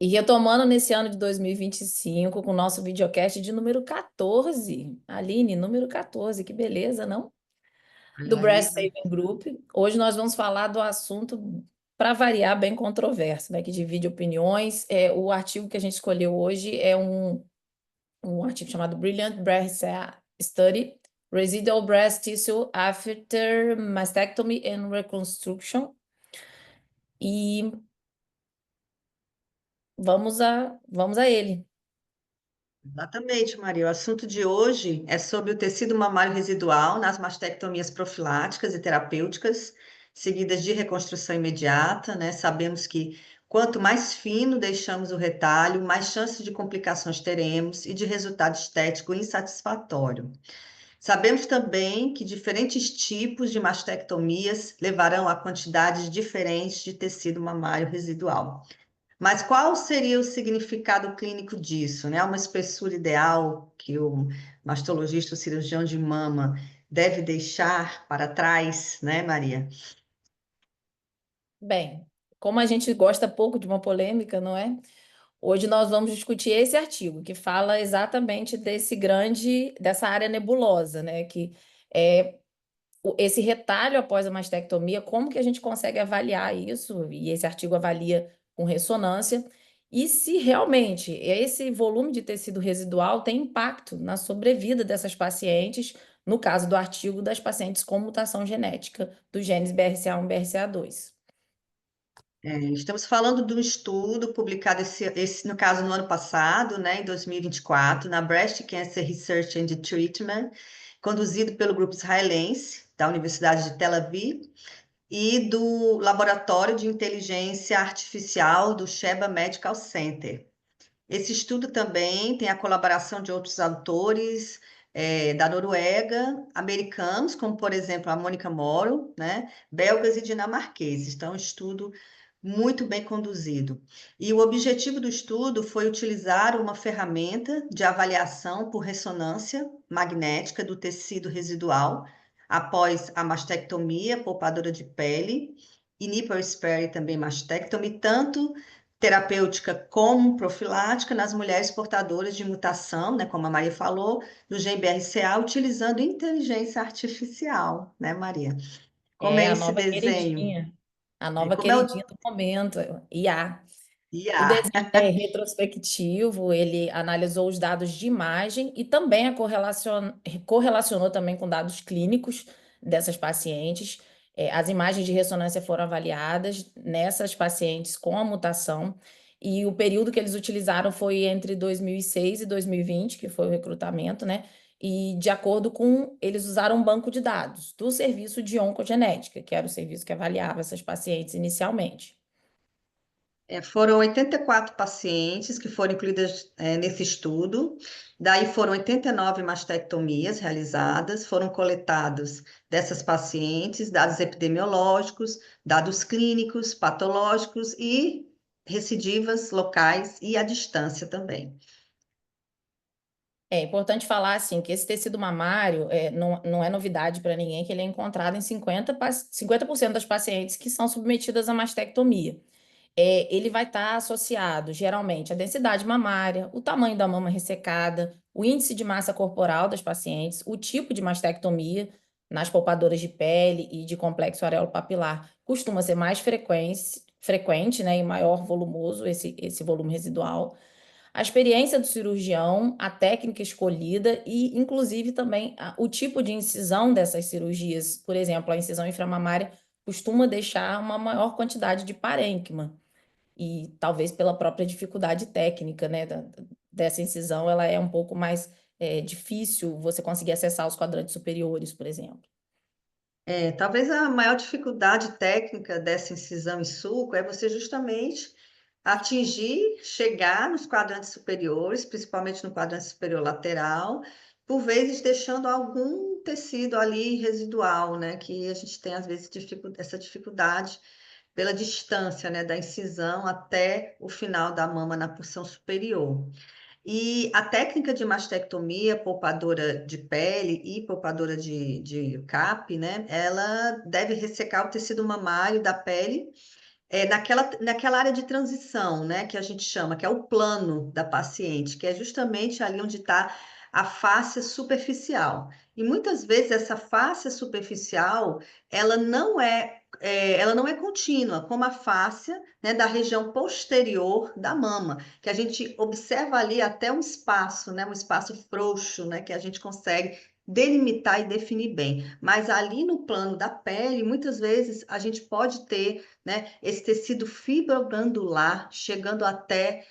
E retomando nesse ano de 2025 com o nosso videocast de número 14. Aline, número 14, que beleza, não? Do Olha aí, Breast Saving Group. Hoje nós vamos falar do assunto, para variar, bem controverso, né? Que divide opiniões. O artigo que a gente escolheu hoje é um artigo chamado Brilliant Breast Study, Residual Breast Tissue After Mastectomy and Reconstruction. E vamos a ele. exatamente, Maria. O assunto de hoje é sobre o tecido mamário residual nas mastectomias profiláticas e terapêuticas, seguidas de reconstrução imediata, né? Sabemos que quanto mais fino deixamos o retalho, mais chances de complicações teremos e de resultado estético insatisfatório. Sabemos também que diferentes tipos de mastectomias levarão a quantidades diferentes de tecido mamário residual. Mas qual seria o significado clínico disso, né? Uma espessura ideal que o mastologista, o cirurgião de mama, deve deixar para trás, né, Maria? Bem, como a gente gosta pouco de uma polêmica, não é? Hoje nós vamos discutir esse artigo que fala exatamente dessa área nebulosa, né? Que é esse retalho após a mastectomia, como que a gente consegue avaliar isso? E esse artigo avalia com ressonância. E se realmente esse volume de tecido residual tem impacto na sobrevida dessas pacientes, no caso do artigo das pacientes com mutação genética dos genes BRCA1 e BRCA2. Estamos falando de um estudo publicado no caso, no ano passado, né, em 2024, na Breast Cancer Research and Treatment, conduzido pelo grupo israelense da Universidade de Tel Aviv e do Laboratório de Inteligência Artificial do Sheba Medical Center. Esse estudo também tem a colaboração de outros autores da Noruega, americanos, como, por exemplo, a Mônica Moro, né, belgas e dinamarqueses. Então, é um estudo muito bem conduzido. E o objetivo do estudo foi utilizar uma ferramenta de avaliação por ressonância magnética do tecido residual após a mastectomia poupadora de pele e nipple sparing também mastectomy, tanto terapêutica como profilática nas mulheres portadoras de mutação, né, como a Maria falou, do gene BRCA, utilizando inteligência artificial, né, Maria? Como É é a esse nova desenho? queridinha, a nova Como é queridinha o do momento, IA. O IA? desenho é retrospectivo, ele analisou os dados de imagem e também correlacionou também com dados clínicos dessas pacientes. As imagens de ressonância foram avaliadas nessas pacientes com a mutação e o período que eles utilizaram foi entre 2006 e 2020, que foi o recrutamento, né? E de acordo com, eles usaram um banco de dados do serviço de oncogenética, que era o serviço que avaliava essas pacientes inicialmente. Foram 84 pacientes que foram incluídas nesse estudo, daí foram 89 mastectomias realizadas, foram coletados dessas pacientes dados epidemiológicos, dados clínicos, patológicos e recidivas locais e à distância também. É importante falar assim que esse tecido mamário não é novidade para ninguém que ele é encontrado em 50% das pacientes que são submetidas à mastectomia. Ele vai estar associado geralmente à densidade mamária, o tamanho da mama ressecada, o índice de massa corporal das pacientes, o tipo de mastectomia nas poupadoras de pele e de complexo areolo papilar costuma ser mais frequente, né, e maior volumoso esse volume residual, a experiência do cirurgião, a técnica escolhida e, inclusive, também o tipo de incisão dessas cirurgias. Por exemplo, a incisão inframamária costuma deixar uma maior quantidade de parênquima. E talvez pela própria dificuldade técnica, né, dessa incisão, ela é um pouco mais difícil você conseguir acessar os quadrantes superiores, por exemplo. Talvez a maior dificuldade técnica dessa incisão em sulco é você justamente atingir, chegar nos quadrantes superiores, principalmente no quadrante superior lateral, por vezes deixando algum tecido ali residual, né? Que a gente tem às vezes essa dificuldade pela distância, né, da incisão até o final da mama na porção superior. E a técnica de mastectomia, poupadora de pele e poupadora de CAP, né? Ela deve ressecar o tecido mamário da pele naquela área de transição, né, que a gente chama, que é o plano da paciente, que é justamente ali onde está a fáscia superficial. E muitas vezes essa fáscia superficial, ela não é contínua, como a fáscia, né, da região posterior da mama, que a gente observa ali até um espaço, né, um espaço frouxo, né, que a gente consegue delimitar e definir bem. Mas ali no plano da pele, muitas vezes a gente pode ter, né, esse tecido fibroglandular chegando até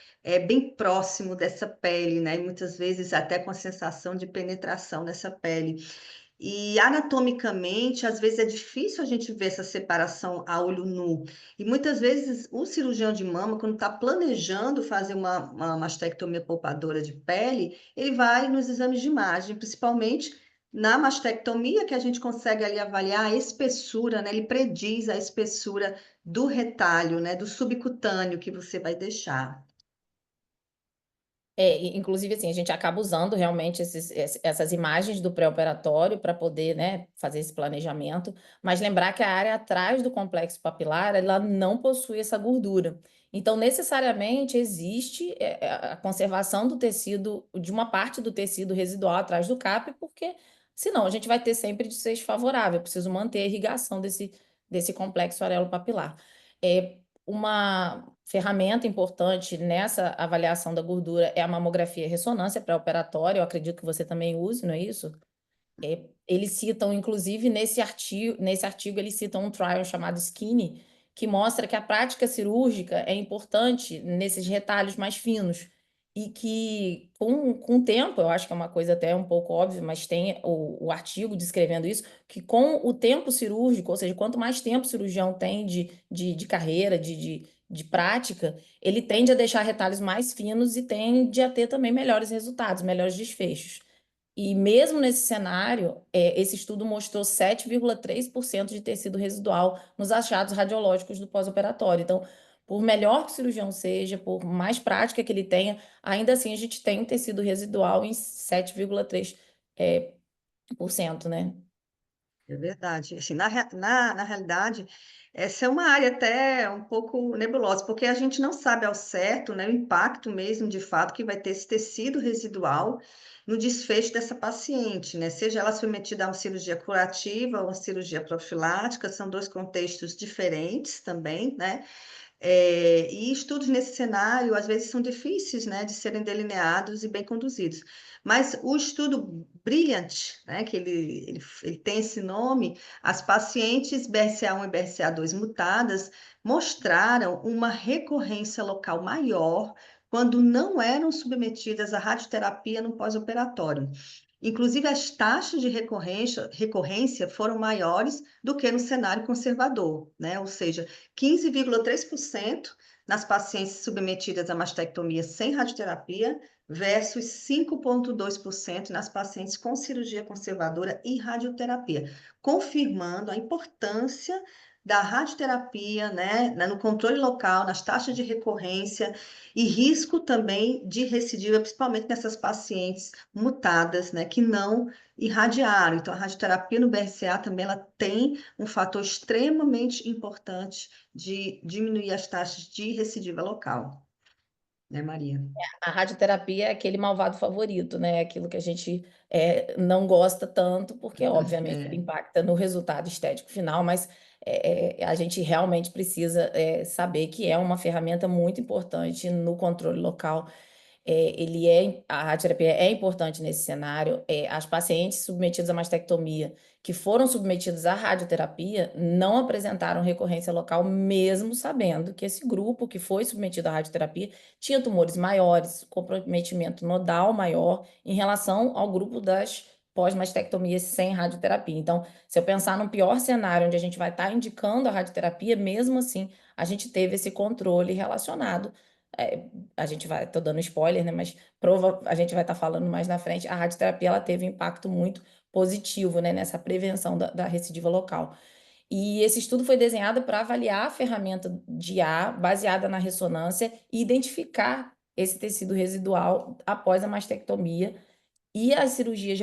bem próximo dessa pele, né, e muitas vezes até com a sensação de penetração nessa pele. E anatomicamente, às vezes é difícil a gente ver essa separação a olho nu. E muitas vezes o cirurgião de mama, quando está planejando fazer uma mastectomia poupadora de pele, ele vai nos exames de imagem, principalmente na mastectomia, que a gente consegue ali avaliar a espessura, né? Ele prediz a espessura do retalho, né? Do subcutâneo que você vai deixar. Inclusive, assim, a gente acaba usando realmente essas imagens do pré-operatório para poder, né, fazer esse planejamento, mas lembrar que a área atrás do complexo papilar, ela não possui essa gordura. Então, necessariamente, existe a conservação do tecido, de uma parte do tecido residual atrás do CAP, porque senão a gente vai ter sempre desfecho favorável. Eu preciso manter a irrigação desse complexo areolo-papilar. Uma ferramenta importante nessa avaliação da gordura é a mamografia ressonância pré-operatória. Eu acredito que você também use, não é isso? Eles citam, inclusive, nesse artigo, eles citam um trial chamado Skinny, que mostra que a prática cirúrgica é importante nesses retalhos mais finos. E que, com o tempo, eu acho que é uma coisa até um pouco óbvia, mas tem o artigo descrevendo isso, que com o tempo cirúrgico, ou seja, quanto mais tempo o cirurgião tem de carreira, de prática, ele tende a deixar retalhos mais finos e tende a ter também melhores resultados, melhores desfechos. E mesmo nesse cenário, esse estudo mostrou 7,3% de tecido residual nos achados radiológicos do pós-operatório. Então, por melhor que o cirurgião seja, por mais prática que ele tenha, ainda assim a gente tem um tecido residual em 7,3%, né? É verdade. Assim, na realidade, essa é uma área até um pouco nebulosa, porque a gente não sabe ao certo, né, o impacto mesmo, de fato, que vai ter esse tecido residual no desfecho dessa paciente, né? Seja ela submetida a uma cirurgia curativa ou uma cirurgia profilática, são dois contextos diferentes também, né? E estudos nesse cenário, às vezes, são difíceis, né, de serem delineados e bem conduzidos. Mas o estudo Brilliant, né, que ele tem esse nome, as pacientes BRCA1 e BRCA2 mutadas mostraram uma recorrência local maior quando não eram submetidas à radioterapia no pós-operatório. Inclusive, as taxas de recorrência foram maiores do que no cenário conservador, né? Ou seja, 15,3% nas pacientes submetidas à mastectomia sem radioterapia versus 5,2% nas pacientes com cirurgia conservadora e radioterapia, confirmando a importância da radioterapia, né, no controle local, nas taxas de recorrência e risco também de recidiva, principalmente nessas pacientes mutadas, né, que não irradiaram. Então, a radioterapia no BRCA também ela tem um fator extremamente importante de diminuir as taxas de recidiva local, né, Maria? A radioterapia é aquele malvado favorito, né? Aquilo que a gente não gosta tanto, porque, obviamente, ele É, impacta no resultado estético final, mas a gente realmente precisa saber que é uma ferramenta muito importante no controle local. A radioterapia é importante nesse cenário. As pacientes submetidas à mastectomia que foram submetidas à radioterapia não apresentaram recorrência local, mesmo sabendo que esse grupo que foi submetido à radioterapia tinha tumores maiores, comprometimento nodal maior em relação ao grupo das pós-mastectomias sem radioterapia. Então, se eu pensar num pior cenário onde a gente vai estar indicando a radioterapia, mesmo assim, a gente teve esse controle relacionado. É, a gente vai, tô dando spoiler, né? Mas a gente vai estar falando mais na frente. A radioterapia ela teve um impacto muito positivo, né, nessa prevenção da recidiva local. E esse estudo foi desenhado para avaliar a ferramenta de IA baseada na ressonância e identificar esse tecido residual após a mastectomia e a cirurgia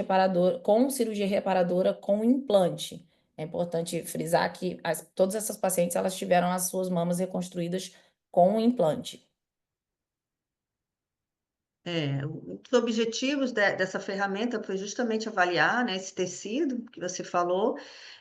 reparadora com implante. É importante frisar que todas essas pacientes elas tiveram as suas mamas reconstruídas com o implante. Um dos objetivos dessa ferramenta foi justamente avaliar, né, esse tecido que você falou,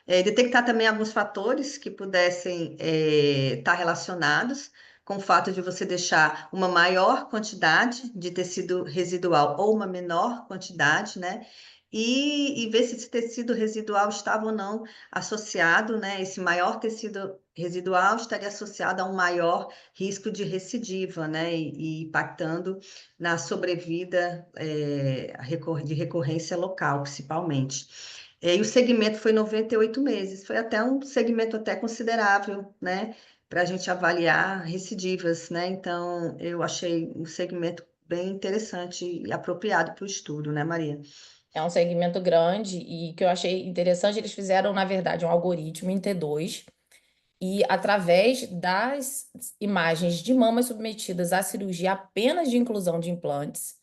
detectar também alguns fatores que pudessem estar relacionados com o fato de você deixar uma maior quantidade de tecido residual ou uma menor quantidade, né? E ver se esse tecido residual estava ou não associado, né? Esse maior tecido residual estaria associado a um maior risco de recidiva, né? E impactando na sobrevida de recorrência local, principalmente. E o segmento foi 98 meses, foi até um segmento até considerável, né, para a gente avaliar recidivas, né? Então, eu achei um segmento bem interessante e apropriado para o estudo, né, Maria? É um segmento grande e que eu achei interessante, eles fizeram, na verdade, um algoritmo em T2 e através das imagens de mamas submetidas à cirurgia apenas de inclusão de implantes,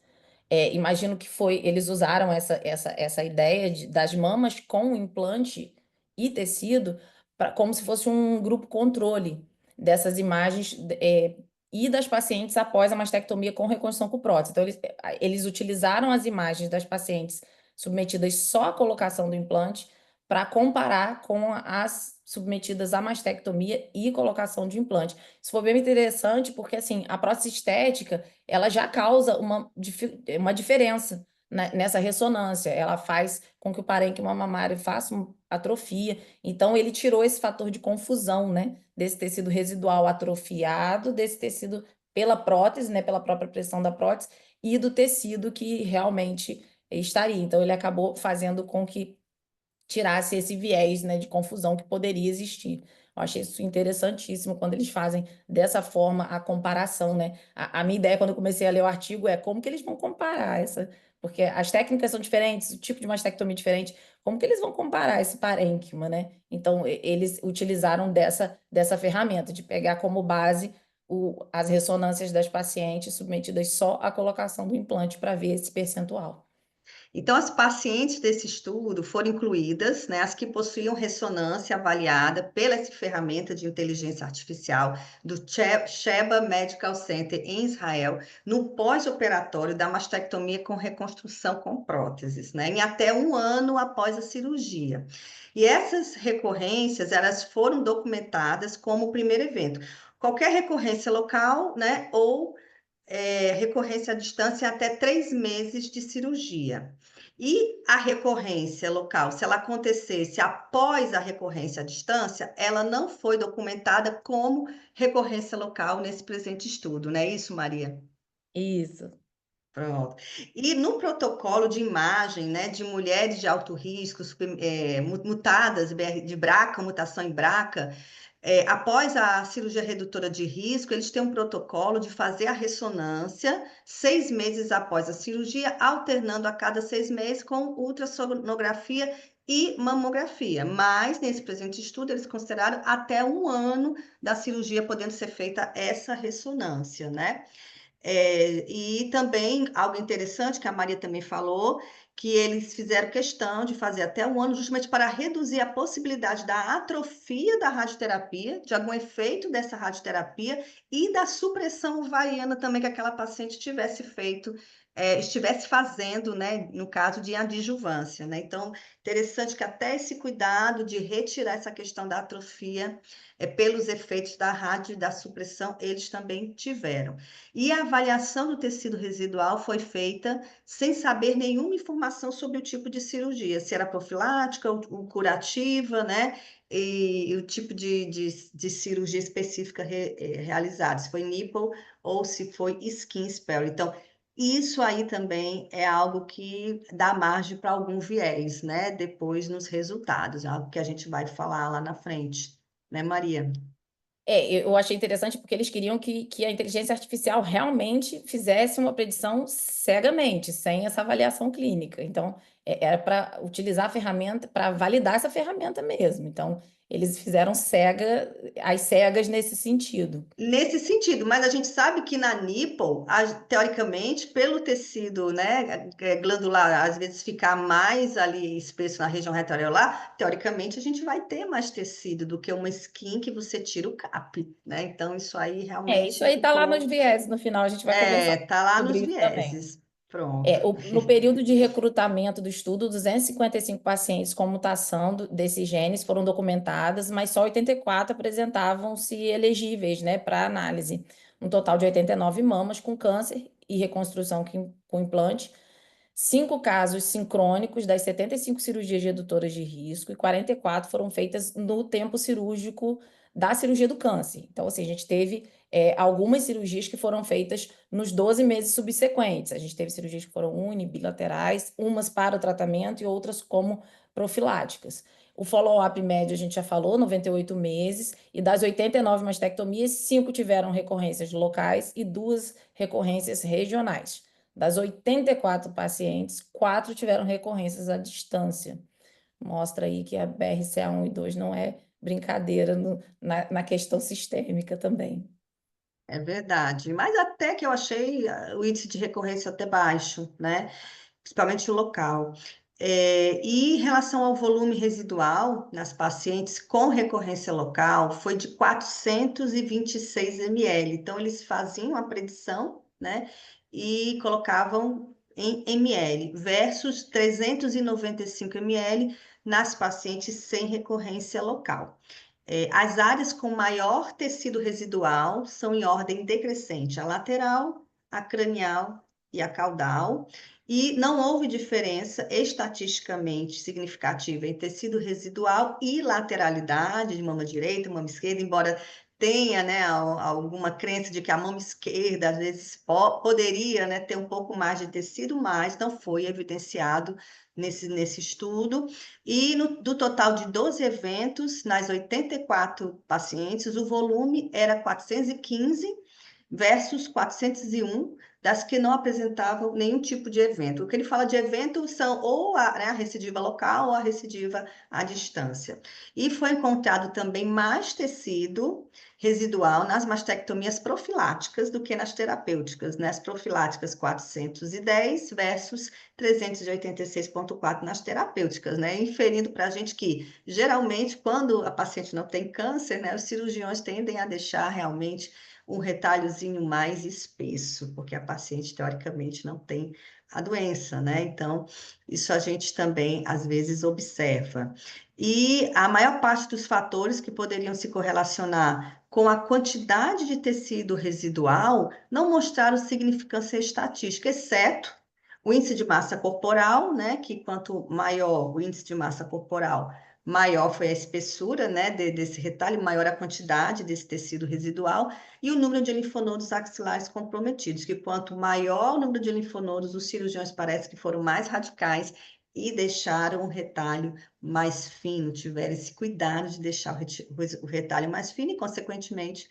imagino que foi, eles usaram essa ideia das mamas com implante e tecido como se fosse um grupo controle dessas imagens e das pacientes após a mastectomia com reconstrução com prótese. Então, eles utilizaram as imagens das pacientes submetidas só à colocação do implante para comparar com as submetidas à mastectomia e colocação de implante. Isso foi bem interessante porque, assim, a prótese estética ela já causa uma diferença nessa ressonância. Ela faz com que o parênquima mamário faça uma atrofia. Então, ele tirou esse fator de confusão, né? Desse tecido residual atrofiado, desse tecido pela prótese, né? Pela própria pressão da prótese, e do tecido que realmente estaria. Então, ele acabou fazendo com que tirasse esse viés, né, de confusão que poderia existir. Eu achei isso interessantíssimo quando eles fazem dessa forma a comparação, né? A minha ideia quando eu comecei a ler o artigo é como que eles vão comparar essa, porque as técnicas são diferentes, o tipo de mastectomia é diferente, como que eles vão comparar esse parênquima, né? Então, eles utilizaram dessa ferramenta de pegar como base as ressonâncias das pacientes submetidas só à colocação do implante para ver esse percentual. Então, as pacientes desse estudo foram incluídas, né, as que possuíam ressonância avaliada pela essa ferramenta de inteligência artificial do Sheba Medical Center em Israel, no pós-operatório da mastectomia com reconstrução com próteses, né, em até um ano após a cirurgia. E essas recorrências, elas foram documentadas como o primeiro evento. Qualquer recorrência local, né, ou recorrência à distância é até 3 meses de cirurgia. E a recorrência local, se ela acontecesse após a recorrência à distância, ela não foi documentada como recorrência local nesse presente estudo, não é isso, Maria? Isso. Pronto. E no protocolo de imagem, né, de mulheres de alto risco, mutadas de BRCA, mutação em BRCA, após a cirurgia redutora de risco, eles têm um protocolo de fazer a ressonância 6 meses após a cirurgia, alternando a cada 6 meses com ultrassonografia e mamografia. Mas, nesse presente estudo, eles consideraram até um ano da cirurgia podendo ser feita essa ressonância, né? E também algo interessante que a Maria também falou, que eles fizeram questão de fazer até um ano, justamente para reduzir a possibilidade da atrofia da radioterapia, de algum efeito dessa radioterapia e da supressão ovariana também que aquela paciente tivesse feito, estivesse fazendo, né, no caso de adjuvância, né? Então, interessante que até esse cuidado de retirar essa questão da atrofia, pelos efeitos da rádio e da supressão, eles também tiveram. E a avaliação do tecido residual foi feita sem saber nenhuma informação sobre o tipo de cirurgia, se era profilática ou curativa, né? E o tipo de cirurgia específica realizada, se foi nipple ou se foi skin spell. Então, isso aí também é algo que dá margem para algum viés, né? Depois nos resultados, algo que a gente vai falar lá na frente, né, Maria? Eu achei interessante porque eles queriam que a inteligência artificial realmente fizesse uma predição cegamente, sem essa avaliação clínica. Então, era para utilizar a ferramenta, para validar essa ferramenta mesmo. Então, eles fizeram às cegas nesse sentido. Nesse sentido, mas a gente sabe que na nipple, teoricamente, pelo tecido, né, glandular, às vezes ficar mais ali espesso na região retroareolar, teoricamente a gente vai ter mais tecido do que uma skin que você tira o cap, né? Então isso aí Isso realmente aí tá lá nos ficou, viés, no final a gente vai conversar tá lá nos sobre isso também. vieses. Pronto. No período de recrutamento do estudo, 255 pacientes com mutação desses genes foram documentadas, mas só 84 apresentavam-se elegíveis, né, para análise. Um total de 89 mamas com câncer e reconstrução com implante, 5 casos sincrônicos das 75 cirurgias redutoras de risco e 44 foram feitas no tempo cirúrgico da cirurgia do câncer. Então, assim, a gente teve algumas cirurgias que foram feitas nos 12 meses subsequentes. A gente teve cirurgias que foram bilaterais, umas para o tratamento e outras como profiláticas. O follow-up médio, a gente já falou, 98 meses, e das 89 mastectomias, 5 tiveram recorrências locais e 2 recorrências regionais. Das 84 pacientes, 4 tiveram recorrências à distância. Mostra aí que a BRCA1 e 2 não é brincadeira na questão sistêmica também. É verdade. Mas até que eu achei o índice de recorrência até baixo, né? Principalmente o local. E em relação ao volume residual nas pacientes com recorrência local, foi de 426 ml. Então, eles faziam a predição, né, e colocavam em ml, versus 395 ml nas pacientes sem recorrência local. As áreas com maior tecido residual são em ordem decrescente, a lateral, a cranial e a caudal, e não houve diferença estatisticamente significativa em tecido residual e lateralidade de mama direita, mama esquerda, embora tenha, né, alguma crença de que a mama esquerda às vezes poderia, né, ter um pouco mais de tecido, mas não foi evidenciado nesse estudo. E do total de 12 eventos, nas 84 pacientes, o volume era 415 versus 401 das que não apresentavam nenhum tipo de evento. O que ele fala de evento são ou né, a recidiva local ou a recidiva à distância. E foi encontrado também mais tecido residual nas mastectomias profiláticas do que nas terapêuticas. Nas profiláticas, 410 versus 386,4 nas terapêuticas, né? Inferindo para a gente que, geralmente, quando a paciente não tem câncer, né, os cirurgiões tendem a deixar realmente um retalhozinho mais espesso, porque a paciente, teoricamente, não tem a doença, né? Então, isso a gente também, às vezes, observa. E a maior parte dos fatores que poderiam se correlacionar com a quantidade de tecido residual não mostraram significância estatística, exceto o índice de massa corporal, né? Que quanto maior o índice de massa corporal, maior foi a espessura, né, desse retalho, maior a quantidade desse tecido residual e o número de linfonodos axilares comprometidos, que quanto maior o número de linfonodos, os cirurgiões parece que foram mais radicais e deixaram o retalho mais fino, tiveram esse cuidado de deixar o retalho mais fino e, consequentemente,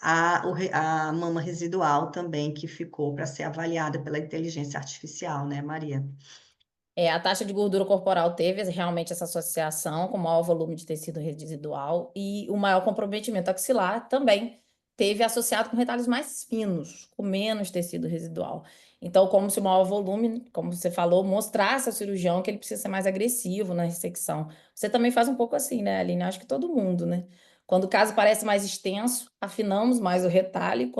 a mama residual também, que ficou para ser avaliada pela inteligência artificial, né, Maria? A taxa de gordura corporal teve realmente essa associação com o maior volume de tecido residual e o maior comprometimento axilar também teve associado com retalhos mais finos, com menos tecido residual. Então, como se o maior volume, como você falou, mostrasse ao cirurgião que ele precisa ser mais agressivo na ressecção. Você também faz um pouco assim, né, Aline? Acho que todo mundo, né? Quando o caso parece mais extenso, afinamos mais o retalho,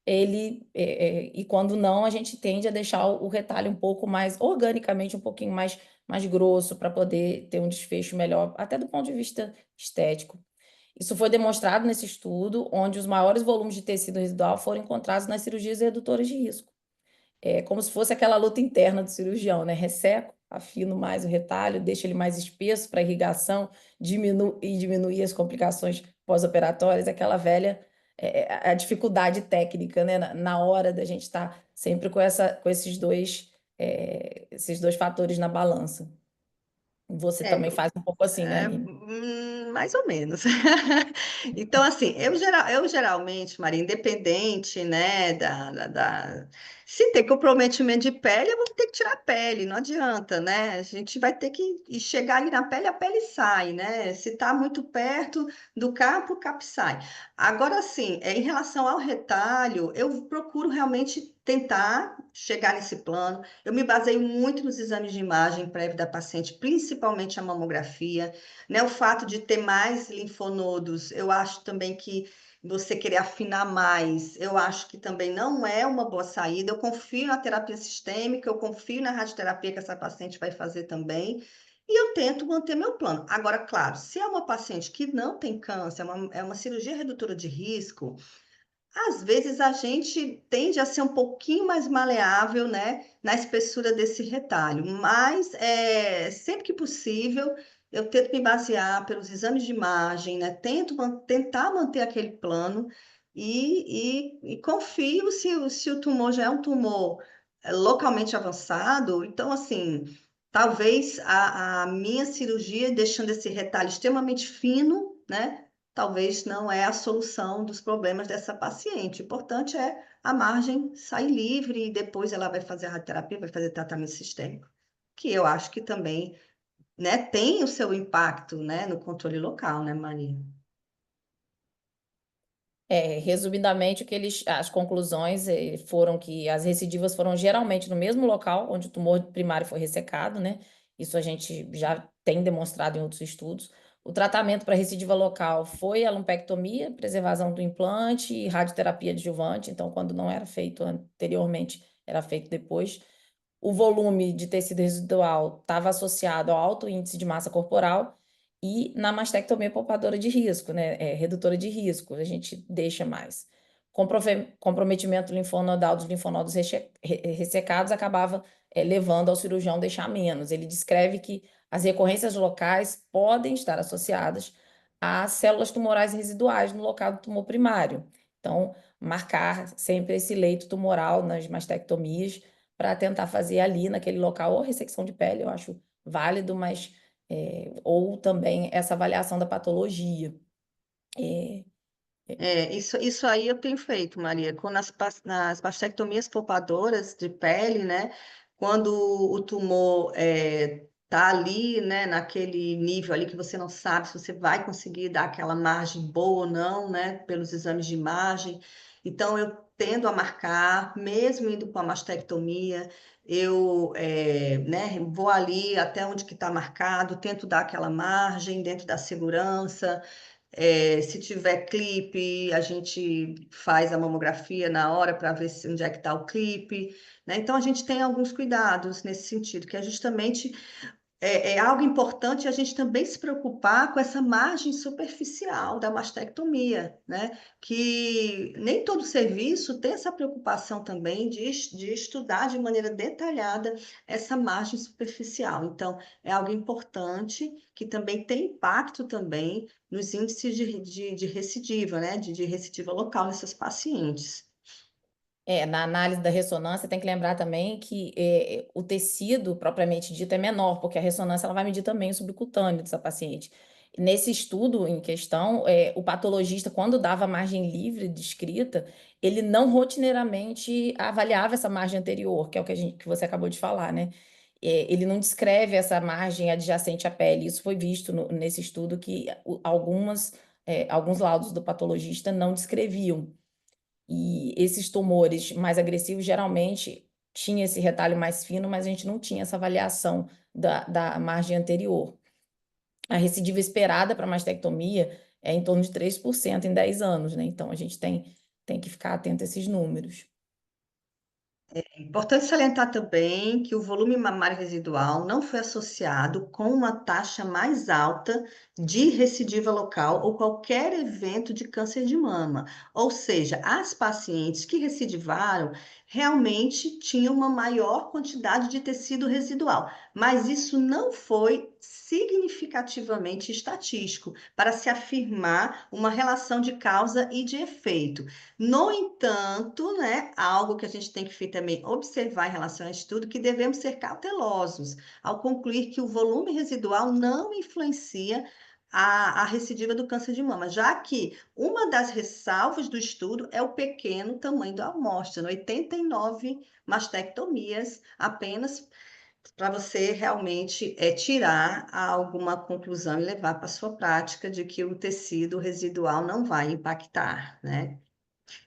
e e quando não, a gente tende a deixar o retalho um pouco mais organicamente, um pouquinho mais grosso para poder ter um desfecho melhor, até do ponto de vista estético. Isso foi demonstrado nesse estudo, onde os maiores volumes de tecido residual foram encontrados nas cirurgias redutoras de risco. É como se fosse aquela luta interna do cirurgião, né? Resseco, afino mais o retalho, deixo ele mais espesso para irrigação, diminuir as complicações pós-operatórias, aquela velha a dificuldade técnica, né? Na hora da gente estar sempre com esses dois fatores na balança. Você É, também faz um pouco assim, Aline? mais ou menos. Então, assim, eu geralmente, Maria, independente, né, se tem comprometimento de pele, eu vou ter que tirar a pele, não adianta, né? A gente vai ter que chegar ali na pele, a pele sai, né? Se está muito perto do capo, o capo sai. Agora, assim, em relação ao retalho, eu procuro realmente tentar chegar nesse plano. Eu me baseio muito nos exames de imagem prévia da paciente, principalmente a mamografia, né? O fato de ter mais linfonodos, eu acho também que você querer afinar mais, eu acho que também não é uma boa saída. Eu confio na terapia sistêmica, eu confio na radioterapia que essa paciente vai fazer também. E eu tento manter meu plano. Agora, claro, se é uma paciente que não tem câncer, é uma cirurgia redutora de risco, às vezes a gente tende a ser um pouquinho mais maleável, né, na espessura desse retalho, mas sempre que possível eu tento me basear pelos exames de imagem, né, tentar manter aquele plano e confio se o tumor já é um tumor localmente avançado, então assim, talvez a minha cirurgia, deixando esse retalho extremamente fino, né? Talvez não é a solução dos problemas dessa paciente. O importante é a margem sair livre e depois ela vai fazer a radioterapia, vai fazer tratamento sistêmico, que eu acho que também, né, tem o seu impacto, né, no controle local, né, Maria? Resumidamente, as conclusões foram que as recidivas foram geralmente no mesmo local onde o tumor primário foi ressecado, né? Isso a gente já tem demonstrado em outros estudos. O tratamento para recidiva local foi a lumpectomia, preservação do implante e radioterapia adjuvante. Então, quando não era feito anteriormente, era feito depois. O volume de tecido residual estava associado ao alto índice de massa corporal e na mastectomia poupadora de risco, né? Redutora de risco, a gente deixa mais. Comprometimento linfonodal dos linfonodos ressecados acabava levando ao cirurgião deixar menos. Ele descreve que as recorrências locais podem estar associadas a células tumorais residuais no local do tumor primário. Então, marcar sempre esse leito tumoral nas mastectomias para tentar fazer ali naquele local ou ressecção de pele, eu acho válido, mas ou também essa avaliação da patologia. É, Isso aí eu tenho feito, Maria, nas mastectomias poupadoras de pele, né? Quando o tumor tá ali, né, naquele nível ali que você não sabe se você vai conseguir dar aquela margem boa ou não, né, pelos exames de imagem. Então, eu tendo a marcar, mesmo indo com a mastectomia, eu né, vou ali até onde que está marcado, tento dar aquela margem dentro da segurança. Se tiver clipe, a gente faz a mamografia na hora para ver onde é que está o clipe, né? Então a gente tem alguns cuidados nesse sentido, que é justamente algo importante a gente também se preocupar com essa margem superficial da mastectomia, né? Que nem todo serviço tem essa preocupação também de estudar de maneira detalhada essa margem superficial. Então, é algo importante que também tem impacto também nos índices de recidiva, né? De recidiva local nessas pacientes. Na análise da ressonância, tem que lembrar também que o tecido propriamente dito é menor, porque a ressonância ela vai medir também o subcutâneo dessa paciente. Nesse estudo em questão, o patologista, quando dava margem livre descrita, ele não rotineiramente avaliava essa margem anterior, que é o que você acabou de falar, né? Ele não descreve essa margem adjacente à pele. Isso foi visto nesse estudo que alguns laudos do patologista não descreviam. E esses tumores mais agressivos geralmente tinha esse retalho mais fino, mas a gente não tinha essa avaliação da margem anterior. A recidiva esperada para mastectomia é em torno de 3% em 10 anos, né? Então a gente tem que ficar atento a esses números. Importante salientar também que o volume mamário residual não foi associado com uma taxa mais alta de recidiva local ou qualquer evento de câncer de mama. Ou seja, as pacientes que recidivaram, realmente tinha uma maior quantidade de tecido residual, mas isso não foi significativamente estatístico para se afirmar uma relação de causa e de efeito. No entanto, né, algo que a gente tem que também observar em relação a estudo, que devemos ser cautelosos ao concluir que o volume residual não influencia a recidiva do câncer de mama, já que uma das ressalvas do estudo é o pequeno tamanho da amostra, 89 mastectomias, apenas para você realmente tirar alguma conclusão e levar para a sua prática de que o tecido residual não vai impactar, né?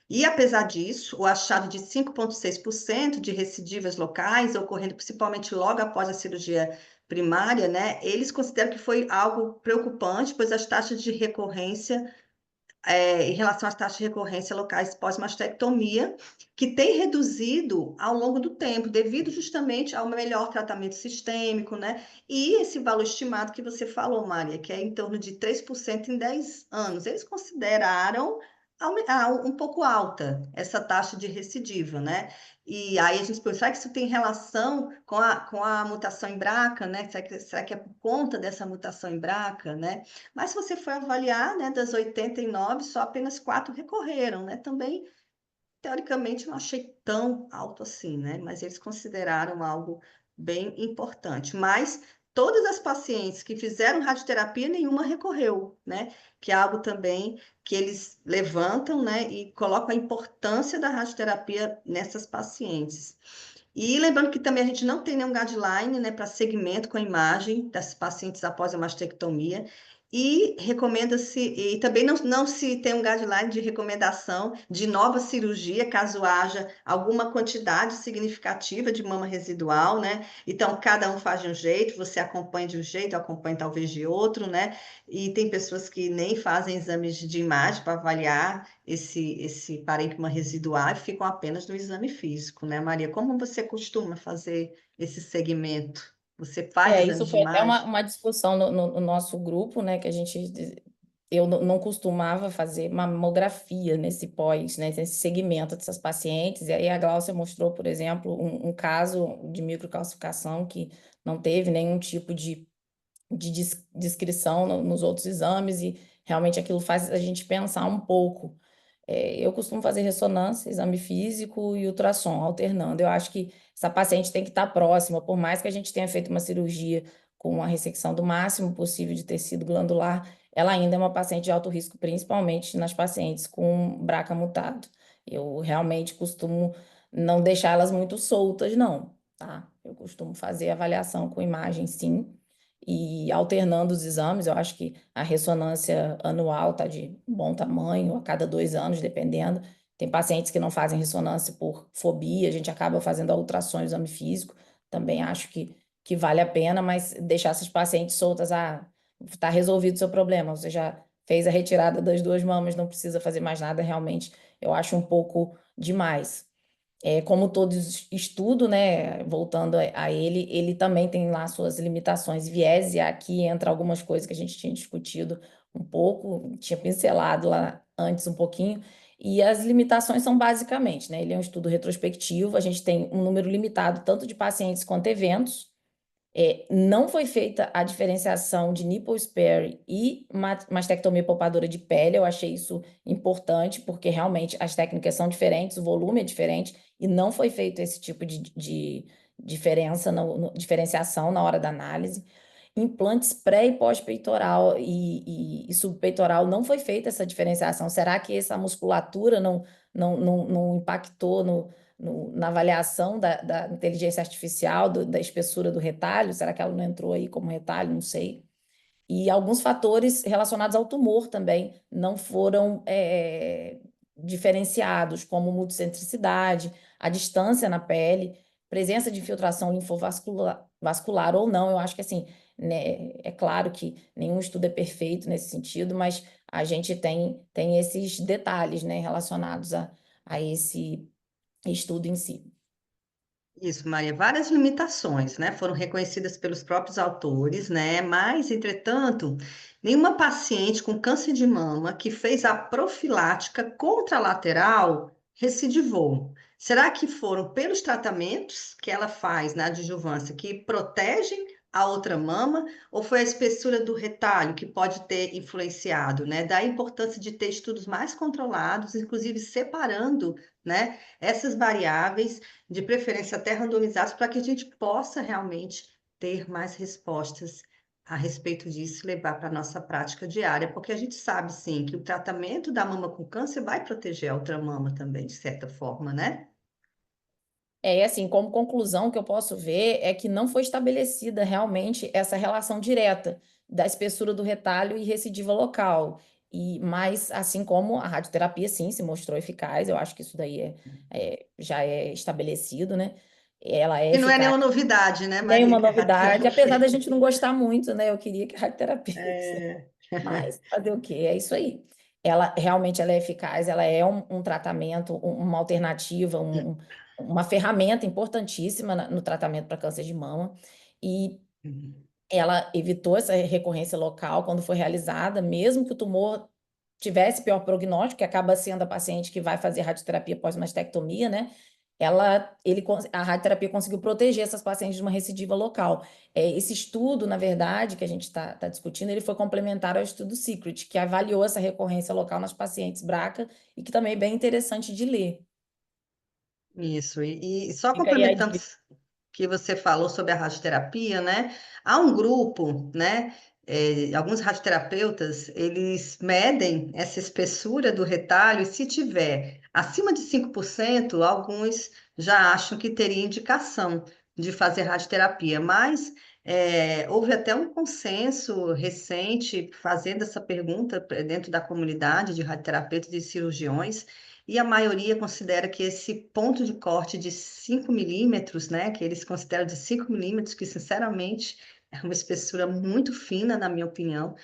E, apesar disso, o achado de 5,6% de recidivas locais, ocorrendo principalmente logo após a cirurgia primária, né, eles consideram que foi algo preocupante, pois as taxas de recorrência, em relação às taxas de recorrência locais pós-mastectomia, que tem reduzido ao longo do tempo, devido justamente ao melhor tratamento sistêmico, né? E esse valor estimado que você falou, Maria, que é em torno de 3% em 10 anos. Eles consideraram um pouco alta essa taxa de recidiva, né? E aí a gente pensa, será que isso tem relação com a mutação em BRCA, né? Será que é por conta dessa mutação em BRCA, né? Mas se você for avaliar, né, das 89, só apenas 4 recorreram, né? Também, teoricamente, não achei tão alto assim, né? Mas eles consideraram algo bem importante. Mas todas as pacientes que fizeram radioterapia, nenhuma recorreu, né? Que é algo também que eles levantam, né? E colocam a importância da radioterapia nessas pacientes. E lembrando que também a gente não tem nenhum guideline, né, para segmento com a imagem das pacientes após a mastectomia. E recomenda-se, e também não se tem um guideline de recomendação de nova cirurgia, caso haja alguma quantidade significativa de mama residual, né? Então, cada um faz de um jeito, você acompanha de um jeito, acompanha talvez de outro, né? E tem pessoas que nem fazem exames de imagem para avaliar esse parênquima residual e ficam apenas no exame físico, né, Maria? Como você costuma fazer esse segmento? Você faz Isso exames de foi até imagem? uma discussão no nosso grupo, né, que eu não costumava fazer mamografia nesse pós, né, nesse segmento dessas pacientes, e aí a Gláucia mostrou, por exemplo, um caso de microcalcificação que não teve nenhum tipo de descrição nos outros exames, e realmente aquilo faz a gente pensar um pouco. Eu costumo fazer ressonância, exame físico e ultrassom, alternando. Eu acho que essa paciente tem que estar próxima, por mais que a gente tenha feito uma cirurgia com uma ressecção do máximo possível de tecido glandular, ela ainda é uma paciente de alto risco, principalmente nas pacientes com BRCA mutado. Eu realmente costumo não deixar elas muito soltas, não, tá? Eu costumo fazer avaliação com imagem, sim, e alternando os exames. Eu acho que a ressonância anual está de bom tamanho, a cada 2 anos, dependendo. Tem pacientes que não fazem ressonância por fobia, a gente acaba fazendo a ultrassom e o exame físico. Também acho que vale a pena, mas deixar essas pacientes soltas, está resolvido o seu problema, você já fez a retirada das 2 mamas, não precisa fazer mais nada, realmente, eu acho um pouco demais. Como todo estudo, né, voltando a ele também tem lá suas limitações e viés, e aqui entra algumas coisas que a gente tinha discutido um pouco, tinha pincelado lá antes um pouquinho, e as limitações são basicamente, né, ele é um estudo retrospectivo, a gente tem um número limitado tanto de pacientes quanto eventos. Não foi feita a diferenciação de nipple sparing e mastectomia poupadora de pele. Eu achei isso importante, porque realmente as técnicas são diferentes, o volume é diferente, e não foi feito esse tipo de diferença, diferenciação na hora da análise. Implantes pré e pós-peitoral e subpeitoral, não foi feita essa diferenciação. Será que essa musculatura não impactou na avaliação da inteligência artificial, da espessura do retalho? Será que ela não entrou aí como retalho? Não sei. E alguns fatores relacionados ao tumor também não foram diferenciados, como multicentricidade, a distância na pele, presença de infiltração linfovascular ou não. Eu acho que assim, né, é claro que nenhum estudo é perfeito nesse sentido, mas a gente tem esses detalhes, né, relacionados a esse estudo em si. Isso, Maria, várias limitações, né, foram reconhecidas pelos próprios autores, né, mas, entretanto, nenhuma paciente com câncer de mama que fez a profilática contralateral recidivou, Será que foram pelos tratamentos que ela faz na adjuvância que protegem a outra mama, ou foi a espessura do retalho que pode ter influenciado, né? Daí a importância de ter estudos mais controlados, inclusive separando, né, essas variáveis, de preferência até randomizadas, para que a gente possa realmente ter mais respostas a respeito disso e levar para a nossa prática diária, porque a gente sabe sim que o tratamento da mama com câncer vai proteger a outra mama também, de certa forma, né? É, e assim, como conclusão, o que eu posso ver é que não foi estabelecida realmente essa relação direta da espessura do retalho e recidiva local. Mas, assim como a radioterapia, sim, se mostrou eficaz, eu acho que isso daí já é estabelecido, né? Ela é E não é eficaz, nenhuma novidade, né, Maria, nenhuma que a novidade, apesar da radioterapia. gente não gostar muito, né? Eu queria que a radioterapia É, mas fazer o quê? É isso aí. Ela realmente ela é eficaz, ela é um tratamento, uma alternativa, uma ferramenta importantíssima no tratamento para câncer de mama. E ela evitou essa recorrência local quando foi realizada, mesmo que o tumor tivesse pior prognóstico, que acaba sendo a paciente que vai fazer radioterapia pós-mastectomia, né? A radioterapia conseguiu proteger essas pacientes de uma recidiva local. Esse estudo, na verdade, que a gente está discutindo, ele foi complementar ao estudo Secret, que avaliou essa recorrência local nas pacientes BRCA e que também é bem interessante de ler. isso. E só Fica aí a complementando dica. que você falou sobre a radioterapia, né? Há um grupo, né? Alguns radioterapeutas, eles medem essa espessura do retalho e se tiver acima de 5%, alguns já acham que teria indicação de fazer radioterapia, mas houve até um consenso recente fazendo essa pergunta dentro da comunidade de radioterapeutas e cirurgiões, e a maioria considera que esse ponto de corte de 5 milímetros, né, que eles consideram de 5 milímetros, que sinceramente é uma espessura muito fina, na minha opinião,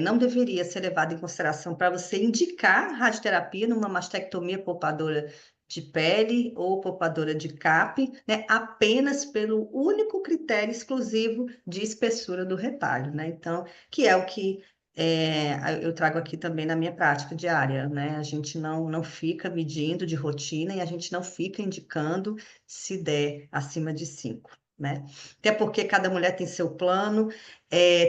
não deveria ser levado em consideração para você indicar radioterapia numa mastectomia poupadora de pele ou poupadora de CAP, né, apenas pelo único critério exclusivo de espessura do retalho, né? Então, que é o que eu trago aqui também na minha prática diária, né? A gente não fica medindo de rotina e a gente não fica indicando se der acima de 5, né? Até porque cada mulher tem seu plano,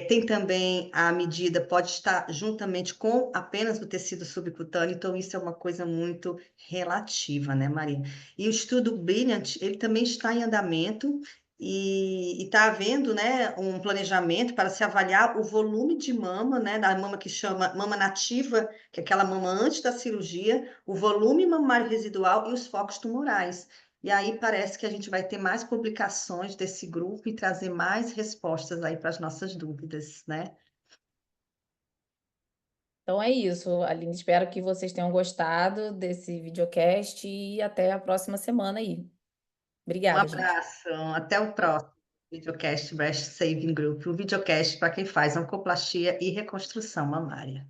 tem também a medida, pode estar juntamente com apenas o tecido subcutâneo, então isso é uma coisa muito relativa, né, Maria? E o estudo Brilliant, ele também está em andamento, e está havendo, né, um planejamento para se avaliar o volume de mama, né, da mama que chama mama nativa, que é aquela mama antes da cirurgia, o volume mamário residual e os focos tumorais. E aí parece que a gente vai ter mais publicações desse grupo e trazer mais respostas aí para as nossas dúvidas, né? Então é isso, Aline. Espero que vocês tenham gostado desse videocast e até a próxima semana aí. Um Obrigada, gente. abraço, até o próximo videocast Breast Saving Group, o videocast para quem faz oncoplastia e reconstrução mamária.